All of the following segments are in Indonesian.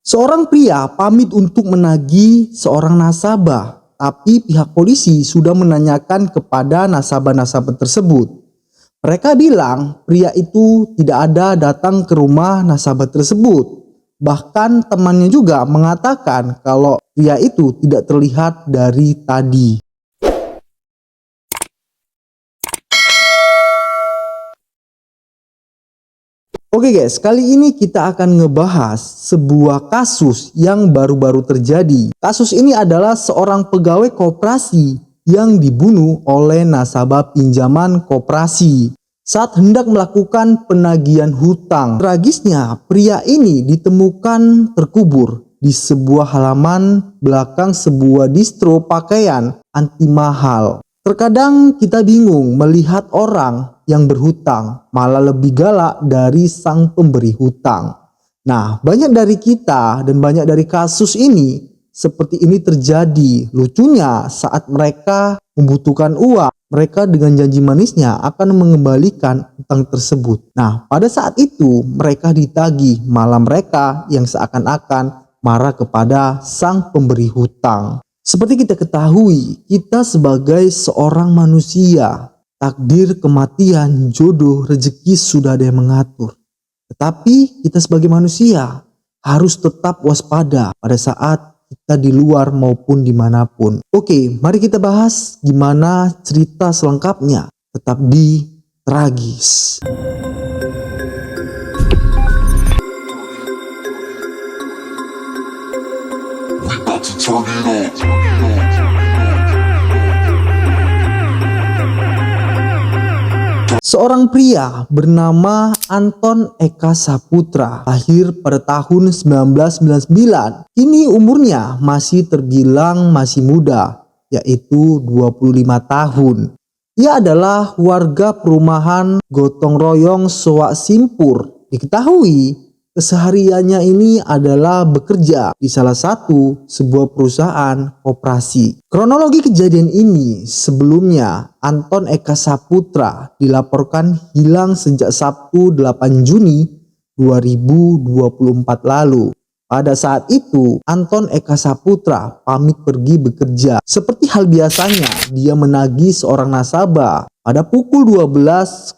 Seorang pria pamit untuk menagih seorang nasabah, tapi pihak polisi sudah menanyakan kepada nasabah-nasabah tersebut. Mereka bilang pria itu tidak ada datang ke rumah nasabah tersebut. Bahkan temannya juga mengatakan kalau pria itu tidak terlihat dari tadi. Oke guys, kali ini kita akan ngebahas sebuah kasus yang baru-baru terjadi. Kasus ini adalah seorang pegawai koperasi yang dibunuh oleh nasabah pinjaman koperasi saat hendak melakukan penagihan hutang. Tragisnya, pria ini ditemukan terkubur di sebuah halaman belakang sebuah distro pakaian anti mahal. Terkadang kita bingung melihat orang yang berhutang malah lebih galak dari sang pemberi hutang. Nah, banyak dari kita dan banyak dari kasus ini seperti ini terjadi. Lucunya saat mereka membutuhkan uang, mereka dengan janji manisnya akan mengembalikan hutang tersebut. Nah, pada saat itu mereka ditagih, malah mereka yang seakan-akan marah kepada sang pemberi hutang. Seperti kita ketahui, kita sebagai seorang manusia, takdir, kematian, jodoh, rezeki sudah ada yang mengatur. Tetapi kita sebagai manusia harus tetap waspada pada saat kita di luar maupun dimanapun. Oke, mari kita bahas gimana cerita selengkapnya. Tetap di Tragis. Seorang pria bernama Anton Eka Saputra lahir pada tahun 1999. Kini umurnya masih terbilang masih muda, yaitu 25 tahun. Ia adalah warga perumahan Gotong Royong Soak Simpur. Diketahui kesehariannya ini adalah bekerja di salah satu sebuah perusahaan koperasi. Kronologi kejadian ini, sebelumnya Anton Eka Saputra dilaporkan hilang sejak Sabtu 8 Juni 2024 lalu. Pada saat itu, Anton Eka Saputra pamit pergi bekerja. Seperti hal biasanya, dia menagih seorang nasabah. Pada pukul 12.00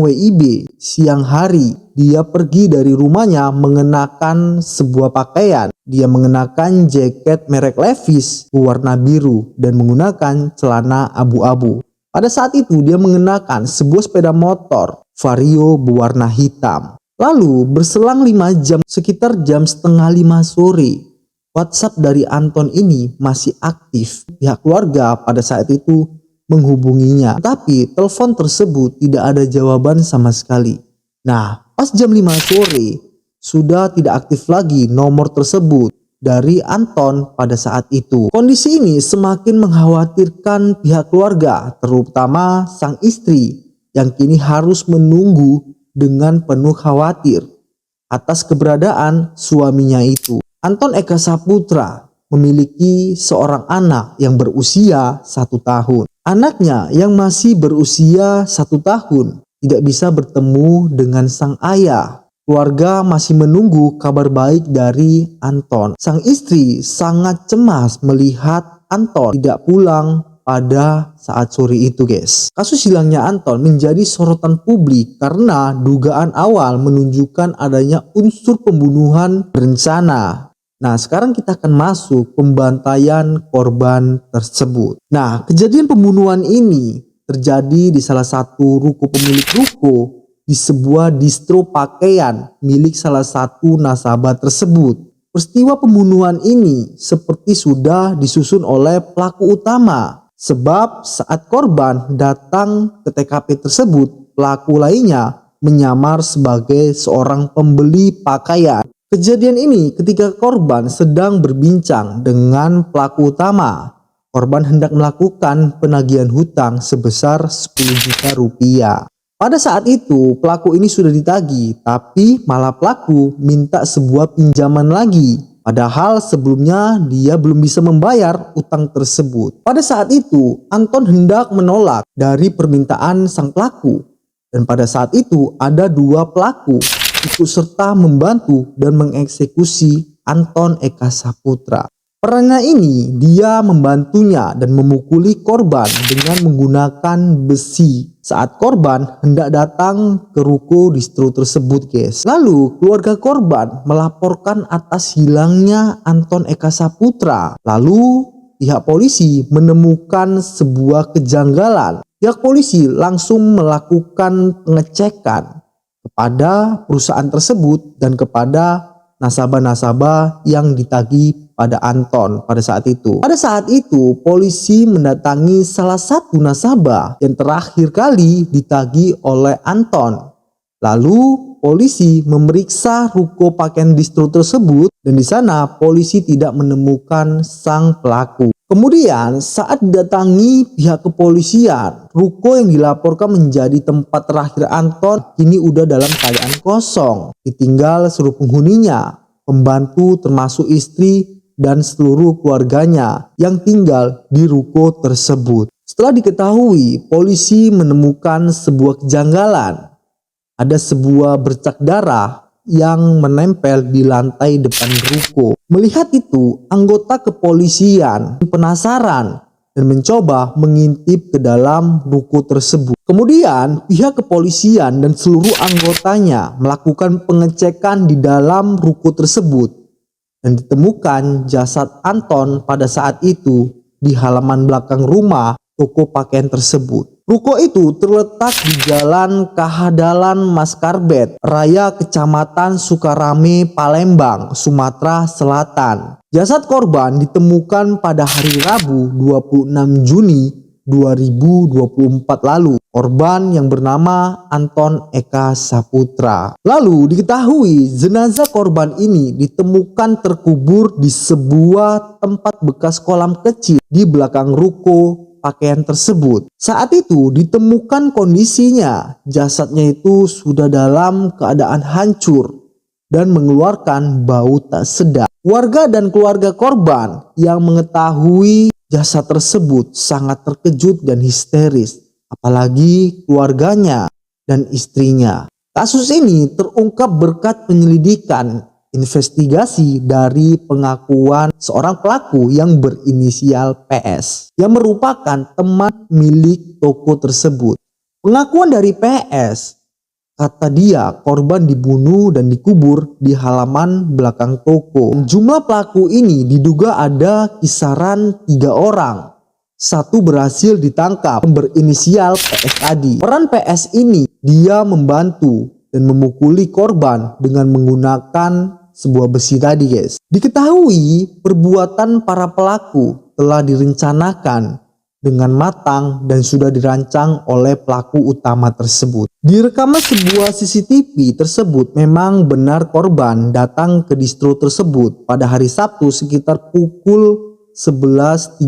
WIB siang hari, dia pergi dari rumahnya mengenakan sebuah pakaian. Dia mengenakan jaket merek Levi's berwarna biru dan menggunakan celana abu-abu. Pada saat itu dia mengenakan sebuah sepeda motor Vario berwarna hitam. Lalu berselang 5 jam, sekitar jam setengah 5 sore, WhatsApp dari Anton ini masih aktif. Pihak keluarga pada saat itu menghubunginya, tapi telepon tersebut tidak ada jawaban sama sekali. Nah, pas jam 5 sore sudah tidak aktif lagi nomor tersebut dari Anton pada saat itu. Kondisi ini semakin mengkhawatirkan pihak keluarga, terutama sang istri yang kini harus menunggu dengan penuh khawatir atas keberadaan suaminya itu. Anton Eka Saputra memiliki seorang anak yang berusia 1 tahun. Anaknya yang masih berusia 1 tahun tidak bisa bertemu dengan sang ayah. Keluarga masih menunggu kabar baik dari Anton. Sang istri sangat cemas melihat Anton tidak pulang pada saat sore itu guys. Kasus hilangnya Anton menjadi sorotan publik karena dugaan awal menunjukkan adanya unsur pembunuhan berencana. Nah, sekarang kita akan masuk pembantaian korban tersebut. Nah, kejadian pembunuhan ini terjadi di salah satu ruko pemilik ruko di sebuah distro pakaian milik salah satu nasabah tersebut. Peristiwa pembunuhan ini seperti sudah disusun oleh pelaku utama. Sebab saat korban datang ke TKP tersebut, pelaku lainnya menyamar sebagai seorang pembeli pakaian. Kejadian ini ketika korban sedang berbincang dengan pelaku utama. Korban hendak melakukan penagihan hutang sebesar 10 juta rupiah. Pada saat itu pelaku ini sudah ditagih, tapi malah pelaku minta sebuah pinjaman lagi. Padahal sebelumnya dia belum bisa membayar utang tersebut. Pada saat itu Anton hendak menolak dari permintaan sang pelaku. Dan pada saat itu ada 2 pelaku ikut serta membantu dan mengeksekusi Anton Eka Saputra. Perannya ini, dia membantunya dan memukuli korban dengan menggunakan besi saat korban hendak datang ke ruko distro tersebut, guys. Lalu keluarga korban melaporkan atas hilangnya Anton Eka Saputra. Lalu pihak polisi menemukan sebuah kejanggalan. Pihak polisi langsung melakukan pengecekan kepada perusahaan tersebut dan kepada nasabah-nasabah yang ditagih pada Anton pada saat itu. Pada saat itu, polisi mendatangi salah satu nasabah yang terakhir kali ditagih oleh Anton. Lalu polisi memeriksa ruko pakaian distro tersebut dan di sana polisi tidak menemukan sang pelaku. Kemudian saat didatangi pihak kepolisian, ruko yang dilaporkan menjadi tempat terakhir Anton kini udah dalam keadaan kosong. Ditinggal seluruh penghuninya, pembantu termasuk istri dan seluruh keluarganya yang tinggal di ruko tersebut. Setelah diketahui, polisi menemukan sebuah kejanggalan. Ada sebuah bercak darah yang menempel di lantai depan ruko. Melihat itu, anggota kepolisian penasaran dan mencoba mengintip ke dalam ruko tersebut. Kemudian pihak kepolisian dan seluruh anggotanya melakukan pengecekan di dalam ruko tersebut dan ditemukan jasad Anton pada saat itu di halaman belakang rumah toko pakaian tersebut. Ruko itu terletak di Jalan Kahadalan Maskarbet Raya, Kecamatan Sukarame, Palembang, Sumatera Selatan. Jasad korban ditemukan pada hari Rabu 26 Juni 2024 lalu. Korban yang bernama Anton Eka Saputra. Lalu diketahui jenazah korban ini ditemukan terkubur di sebuah tempat bekas kolam kecil di belakang ruko pakaian tersebut. Saat itu ditemukan kondisinya, jasadnya itu sudah dalam keadaan hancur dan mengeluarkan bau tak sedap. Warga dan keluarga korban yang mengetahui jasad tersebut sangat terkejut dan histeris, apalagi keluarganya dan istrinya. Kasus ini terungkap berkat penyelidikan investigasi dari pengakuan seorang pelaku yang berinisial PS yang merupakan teman milik toko tersebut. Pengakuan dari PS, kata dia korban dibunuh dan dikubur di halaman belakang toko. Jumlah pelaku ini diduga ada kisaran 3 orang. Satu berhasil ditangkap berinisial PS tadi. Peran PS ini, dia membantu dan memukuli korban dengan menggunakan sebuah besi tadi, guys. Diketahui perbuatan para pelaku telah direncanakan dengan matang dan sudah dirancang oleh pelaku utama tersebut. Di rekaman sebuah CCTV tersebut memang benar korban datang ke distro tersebut pada hari Sabtu sekitar pukul 11.39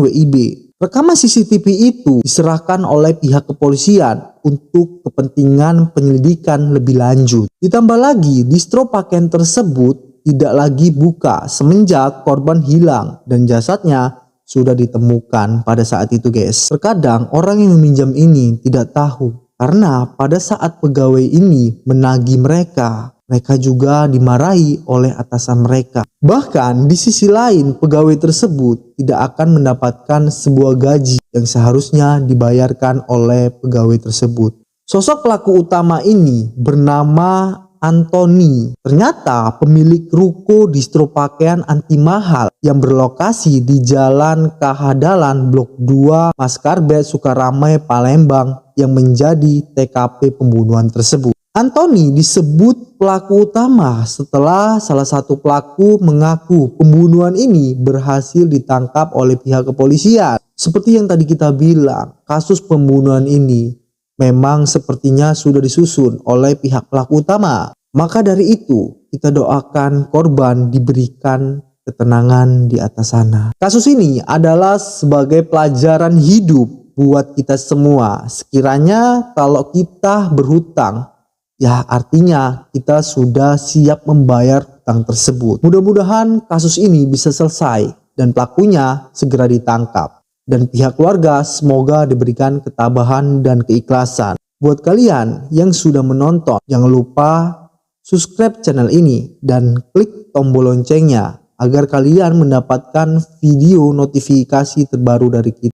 WIB. Rekaman CCTV itu diserahkan oleh pihak kepolisian untuk kepentingan penyelidikan lebih lanjut. Ditambah lagi, distro pakaian tersebut tidak lagi buka semenjak korban hilang dan jasadnya sudah ditemukan pada saat itu, guys. Terkadang orang yang meminjam ini tidak tahu karena pada saat pegawai ini menagih mereka juga dimarahi oleh atasan mereka. Bahkan di sisi lain, pegawai tersebut tidak akan mendapatkan sebuah gaji yang seharusnya dibayarkan oleh pegawai tersebut. Sosok pelaku utama ini bernama Antoni. Ternyata pemilik ruko distro pakaian anti mahal yang berlokasi di Jalan Kahadalan Blok 2 Maskarbet Sukarame, Palembang yang menjadi TKP pembunuhan tersebut. Antoni disebut pelaku utama setelah salah satu pelaku mengaku pembunuhan ini berhasil ditangkap oleh pihak kepolisian. Seperti yang tadi kita bilang, kasus pembunuhan ini memang sepertinya sudah disusun oleh pihak pelaku utama. Maka dari itu kita doakan korban diberikan ketenangan di atas sana. Kasus ini adalah sebagai pelajaran hidup buat kita semua. Sekiranya kalau kita berhutang, ya artinya kita sudah siap membayar hutang tersebut. Mudah-mudahan kasus ini bisa selesai dan pelakunya segera ditangkap. Dan pihak keluarga semoga diberikan ketabahan dan keikhlasan. Buat kalian yang sudah menonton, jangan lupa subscribe channel ini dan klik tombol loncengnya agar kalian mendapatkan video notifikasi terbaru dari kita.